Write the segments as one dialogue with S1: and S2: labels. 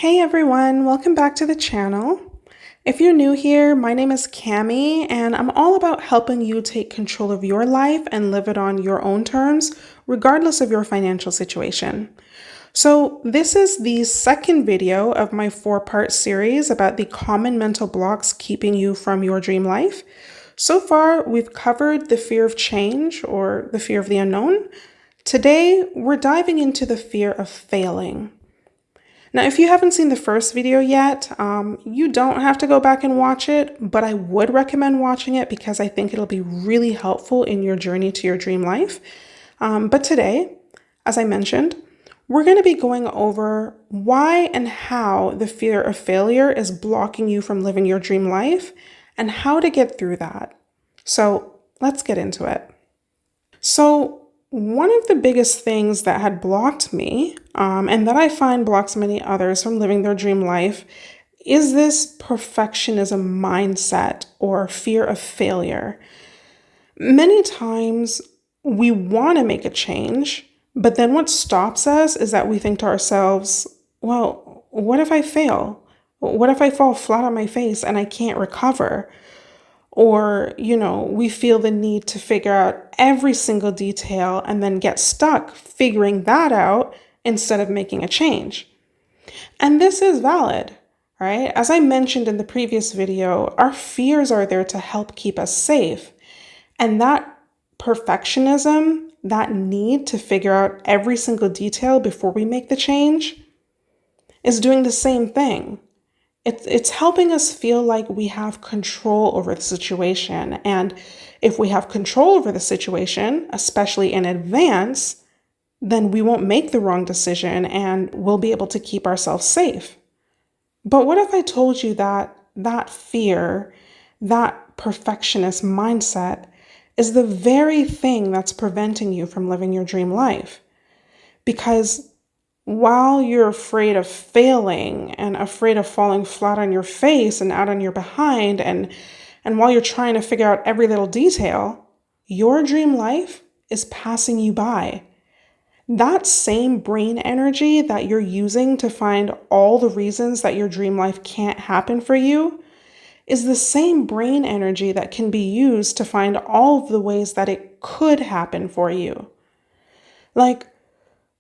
S1: Hey everyone, welcome back to the channel. If you're new here, my name is Cami and I'm all about helping you take control of your life and live it on your own terms, regardless of your financial situation. So this is the second video of my 4-part series about the common mental blocks keeping you from your dream life. So far, we've covered the fear of change or the fear of the unknown. Today, we're diving into the fear of failing. Now, if you haven't seen the first video yet, you don't have to go back and watch it, but I would recommend watching it because I think it'll be really helpful in your journey to your dream life. But today, as I mentioned, we're going to be going over why and how the fear of failure is blocking you from living your dream life and how to get through that. So let's get into it. So one of the biggest things that had blocked me, and that I find blocks many others from living their dream life, is this perfectionism mindset or fear of failure. Many times we want to make a change, but then what stops us is that we think to ourselves, well, what if I fail? What if I fall flat on my face and I can't recover? Or, we feel the need to figure out every single detail and then get stuck figuring that out instead of making a change. And this is valid, right? As I mentioned in the previous video, our fears are there to help keep us safe. And that perfectionism, that need to figure out every single detail before we make the change, is doing the same thing. It's helping us feel like we have control over the situation. And if we have control over the situation, especially in advance, then we won't make the wrong decision and we'll be able to keep ourselves safe. But what if I told you that that fear, that perfectionist mindset is the very thing that's preventing you from living your dream life? Because while you're afraid of failing and afraid of falling flat on your face and out on your behind, and while you're trying to figure out every little detail, your dream life is passing you by. That same brain energy that you're using to find all the reasons that your dream life can't happen for you is the same brain energy that can be used to find all of the ways that it could happen for you.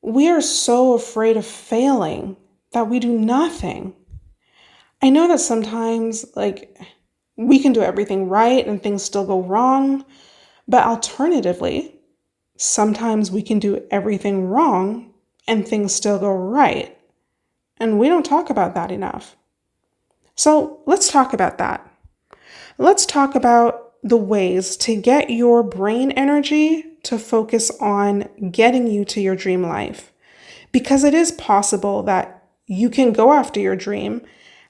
S1: We are so afraid of failing that we do nothing. I know that sometimes, we can do everything right and things still go wrong, but alternatively, sometimes we can do everything wrong and things still go right. And we don't talk about that enough. So let's talk about that. Let's talk about the ways to get your brain energy to focus on getting you to your dream life. Because it is possible that you can go after your dream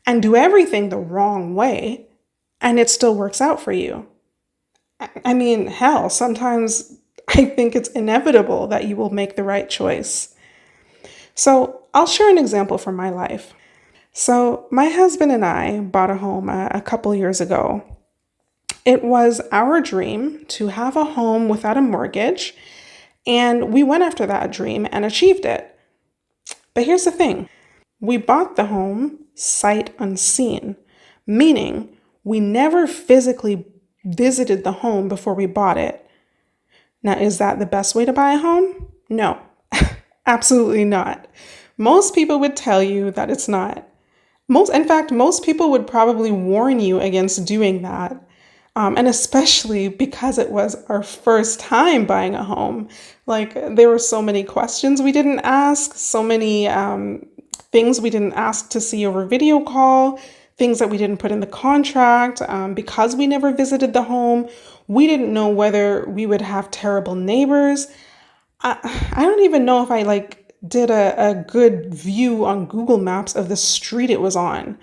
S1: and do everything the wrong way, and it still works out for you. I mean, hell, sometimes I think it's inevitable that you will make the right choice. So I'll share an example from my life. So my husband and I bought a home a couple years ago. It was our dream to have a home without a mortgage, and we went after that dream and achieved it. But here's the thing. We bought the home sight unseen, meaning we never physically visited the home before we bought it. Now, is that the best way to buy a home? No, absolutely not. Most people would tell you that it's not. In fact, most people would probably warn you against doing that. And especially because it was our first time buying a home. There were so many questions we didn't ask, so many things we didn't ask to see over video call, things that we didn't put in the contract. Because we never visited the home, we didn't know whether we would have terrible neighbors. I don't even know if I did a good view on Google Maps of the street it was on.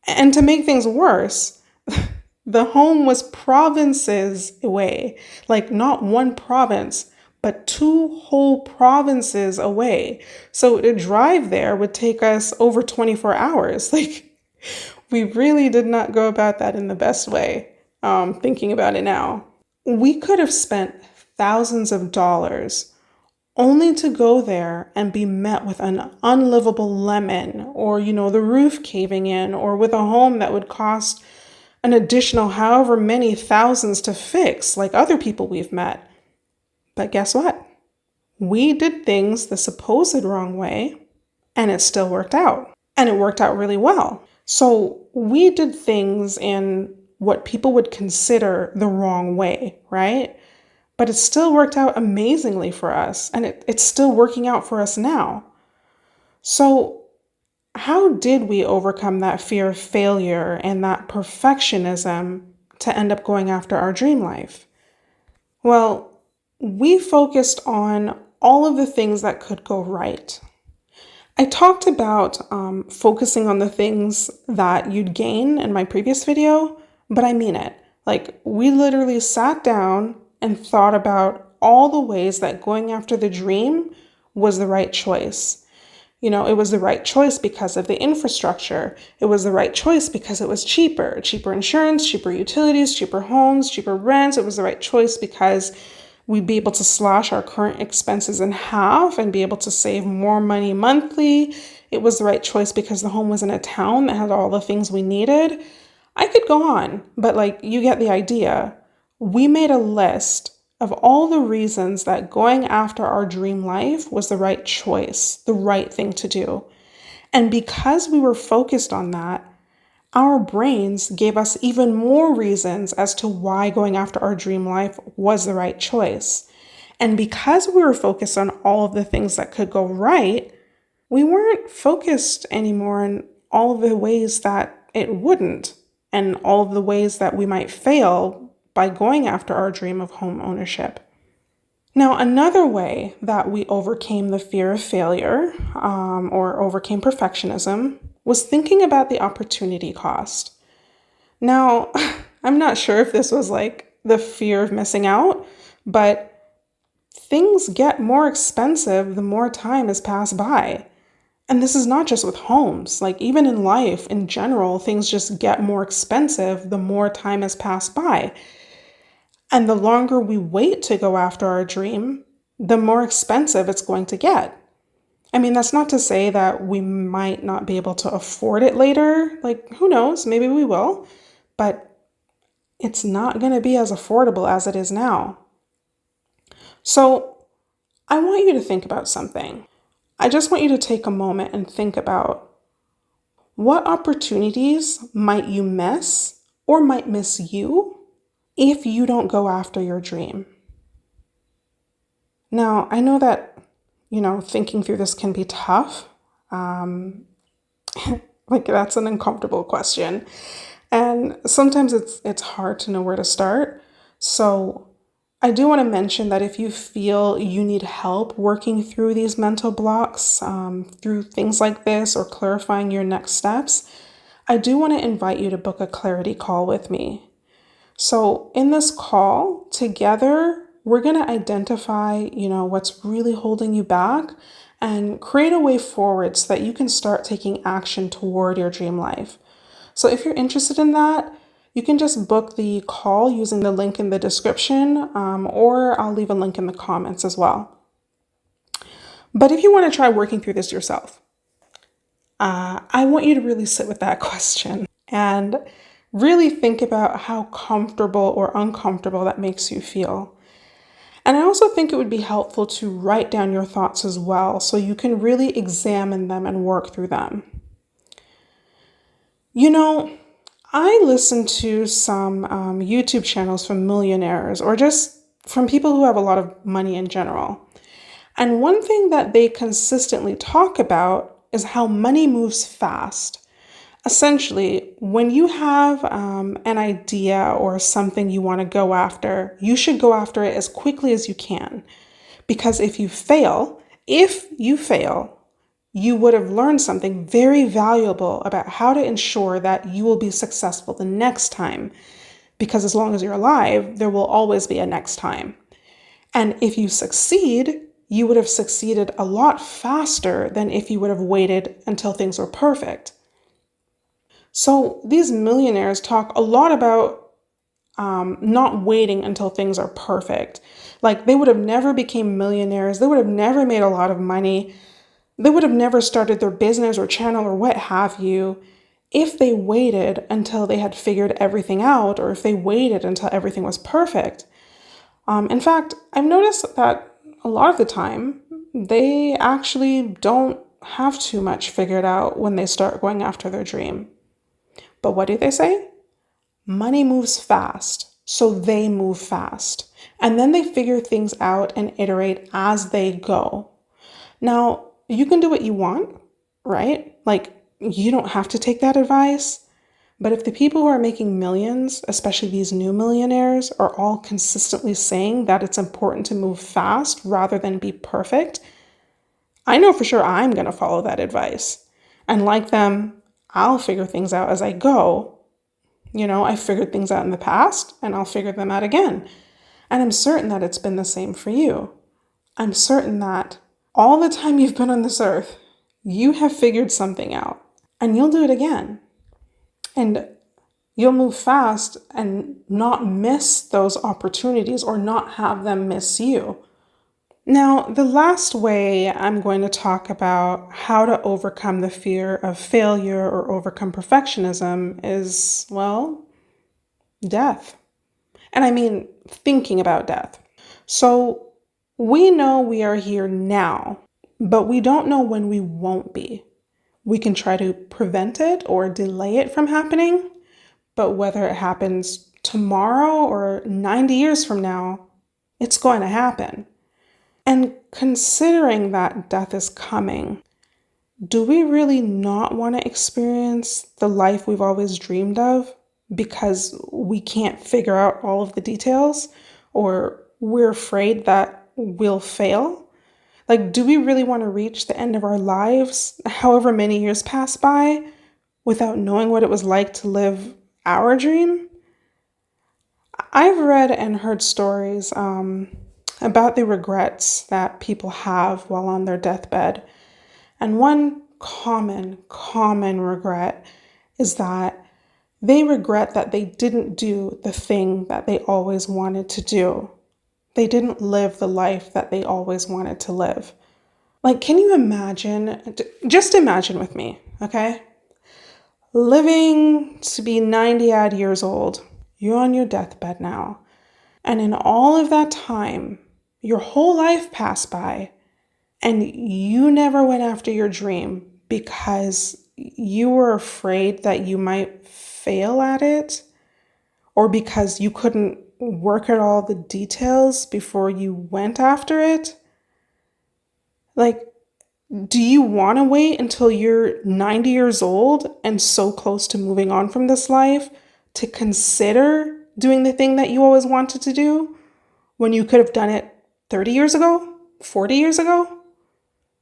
S1: And to make things worse, the home was provinces away, not one province, but 2 whole provinces away. So to drive there would take us over 24 hours. We really did not go about that in the best way, thinking about it now. We could have spent thousands of dollars only to go there and be met with an unlivable lemon, or, the roof caving in, or with a home that would cost an additional however many thousands to fix, like other people we've met. But guess what? We did things the supposed wrong way, and it still worked out. And it worked out really well. So we did things in what people would consider the wrong way, right? But it still worked out amazingly for us, and it's still working out for us now. So how did we overcome that fear of failure and that perfectionism to end up going after our dream life? Well, we focused on all of the things that could go right. I talked about focusing on the things that you'd gain in my previous video, but I mean it. Like, we literally sat down and thought about all the ways that going after the dream was the right choice. It was the right choice because of the infrastructure. It was the right choice because it was cheaper insurance, cheaper utilities, cheaper homes, cheaper rents. It was the right choice because we'd be able to slash our current expenses in half and be able to save more money monthly. It was the right choice because the home was in a town that had all the things we needed. I could go on, but you get the idea. We made a list of all the reasons that going after our dream life was the right choice, the right thing to do. And because we were focused on that, our brains gave us even more reasons as to why going after our dream life was the right choice. And because we were focused on all of the things that could go right, we weren't focused anymore on all of the ways that it wouldn't, and all of the ways that we might fail by going after our dream of home ownership. Now, another way that we overcame the fear of failure or overcame perfectionism was thinking about the opportunity cost. Now, I'm not sure if this was the fear of missing out, but things get more expensive the more time has passed by. And this is not just with homes, even in life in general, things just get more expensive the more time has passed by. And the longer we wait to go after our dream, the more expensive it's going to get. I mean, that's not to say that we might not be able to afford it later. Who knows? Maybe we will. But it's not going to be as affordable as it is now. So I want you to think about something. I just want you to take a moment and think about what opportunities might you miss or might miss you if you don't go after your dream. Now, I know that, thinking through this can be tough. That's an uncomfortable question. And sometimes it's hard to know where to start. So I do want to mention that if you feel you need help working through these mental blocks, through things like this or clarifying your next steps, I do want to invite you to book a clarity call with me. So in this call, together, we're going to identify, what's really holding you back and create a way forward so that you can start taking action toward your dream life. So if you're interested in that, you can just book the call using the link in the description, or I'll leave a link in the comments as well. But if you want to try working through this yourself, I want you to really sit with that question and really think about how comfortable or uncomfortable that makes you feel. And I also think it would be helpful to write down your thoughts as well so you can really examine them and work through them. I listen to some YouTube channels from millionaires or just from people who have a lot of money in general. And one thing that they consistently talk about is how money moves fast. Essentially, when you have an idea or something you want to go after, you should go after it as quickly as you can. Because if you fail, you would have learned something very valuable about how to ensure that you will be successful the next time. Because as long as you're alive, there will always be a next time. And if you succeed, you would have succeeded a lot faster than if you would have waited until things were perfect. So these millionaires talk a lot about not waiting until things are perfect. Like, they would have never became millionaires. They would have never made a lot of money. They would have never started their business or channel or what have you if they waited until they had figured everything out, or if they waited until everything was perfect. In fact, I've noticed that a lot of the time, they actually don't have too much figured out when they start going after their dream. But what do they say? Money moves fast, so they move fast. And then they figure things out and iterate as they go. Now, you can do what you want, right? Like, you don't have to take that advice. But if the people who are making millions, especially these new millionaires, are all consistently saying that it's important to move fast rather than be perfect, I know for sure I'm going to follow that advice. And like them, I'll figure things out as I go. I figured things out in the past, and I'll figure them out again. And I'm certain that it's been the same for you. I'm certain that all the time you've been on this earth, you have figured something out, and you'll do it again. And you'll move fast and not miss those opportunities, or not have them miss you. Now, the last way I'm going to talk about how to overcome the fear of failure or overcome perfectionism is, well, death. And I mean thinking about death. So we know we are here now, but we don't know when we won't be. We can try to prevent it or delay it from happening, but whether it happens tomorrow or 90 years from now, it's going to happen. And considering that death is coming, do we really not want to experience the life we've always dreamed of because we can't figure out all of the details, or we're afraid that we'll fail? Like, do we really want to reach the end of our lives, however many years pass by, without knowing what it was like to live our dream? I've read and heard stories about the regrets that people have while on their deathbed. And one common regret is that they regret that they didn't do the thing that they always wanted to do. They didn't live the life that they always wanted to live. Like, can you imagine? Just imagine with me, okay? Living to be 90 odd years old. You're on your deathbed now. And in all of that time, your whole life passed by, and you never went after your dream because you were afraid that you might fail at it, or because you couldn't work out all the details before you went after it. Like, do you want to wait until you're 90 years old and so close to moving on from this life to consider doing the thing that you always wanted to do when you could have done it 30 years ago, 40 years ago?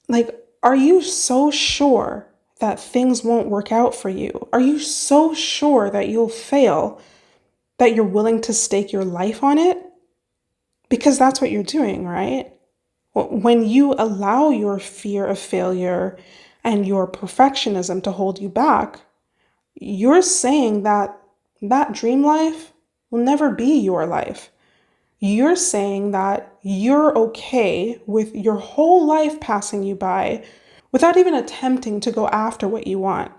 S1: Like, are you so sure that things won't work out for you? Are you so sure that you'll fail that you're willing to stake your life on it? Because that's what you're doing, right? When you allow your fear of failure and your perfectionism to hold you back, you're saying that that dream life will never be your life. You're saying that you're okay with your whole life passing you by without even attempting to go after what you want.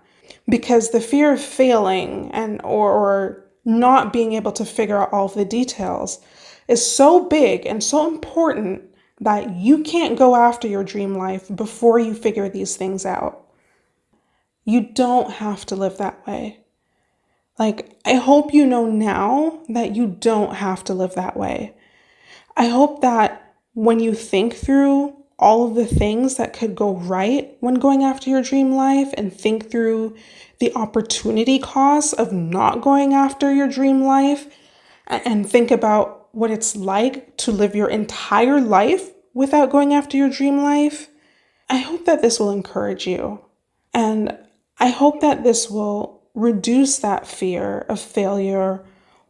S1: Because the fear of failing or not being able to figure out all of the details is so big and so important that you can't go after your dream life before you figure these things out. You don't have to live that way. Like, I hope you know now that you don't have to live that way. I hope that when you think through all of the things that could go right when going after your dream life, and think through the opportunity costs of not going after your dream life, and think about what it's like to live your entire life without going after your dream life, I hope that this will encourage you. And I hope that this will reduce that fear of failure,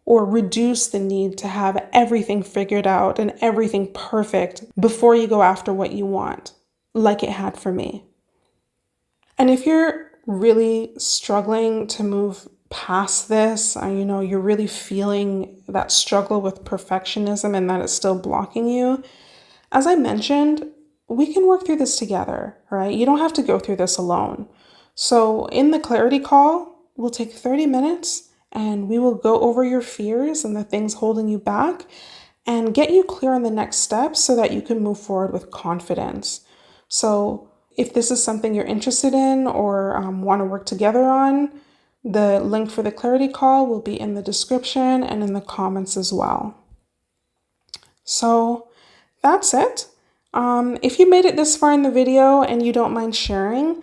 S1: or reduce the need to have everything figured out and everything perfect before you go after what you want, like it had for me. And if you're really struggling to move past this, you're really feeling that struggle with perfectionism and that it's still blocking you, as I mentioned, we can work through this together, right? You don't have to go through this alone. So in the clarity call, we'll take 30 minutes and we will go over your fears and the things holding you back and get you clear on the next steps so that you can move forward with confidence. So if this is something you're interested in or want to work together on, the link for the clarity call will be in the description and in the comments as well. So that's it. If you made it this far in the video and you don't mind sharing,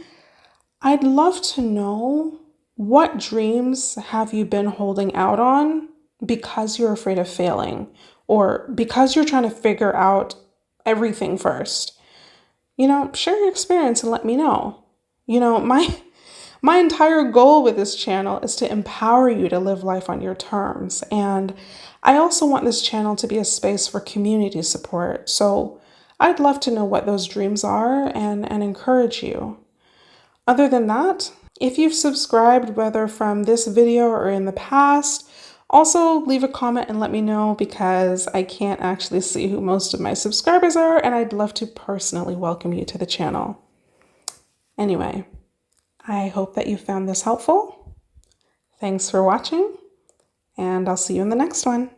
S1: I'd love to know, what dreams have you been holding out on because you're afraid of failing or because you're trying to figure out everything first? Share your experience and let me know. My entire goal with this channel is to empower you to live life on your terms. And I also want this channel to be a space for community support. So I'd love to know what those dreams are and encourage you. Other than that, if you've subscribed, whether from this video or in the past, also leave a comment and let me know, because I can't actually see who most of my subscribers are, and I'd love to personally welcome you to the channel. Anyway, I hope that you found this helpful. Thanks for watching, and I'll see you in the next one.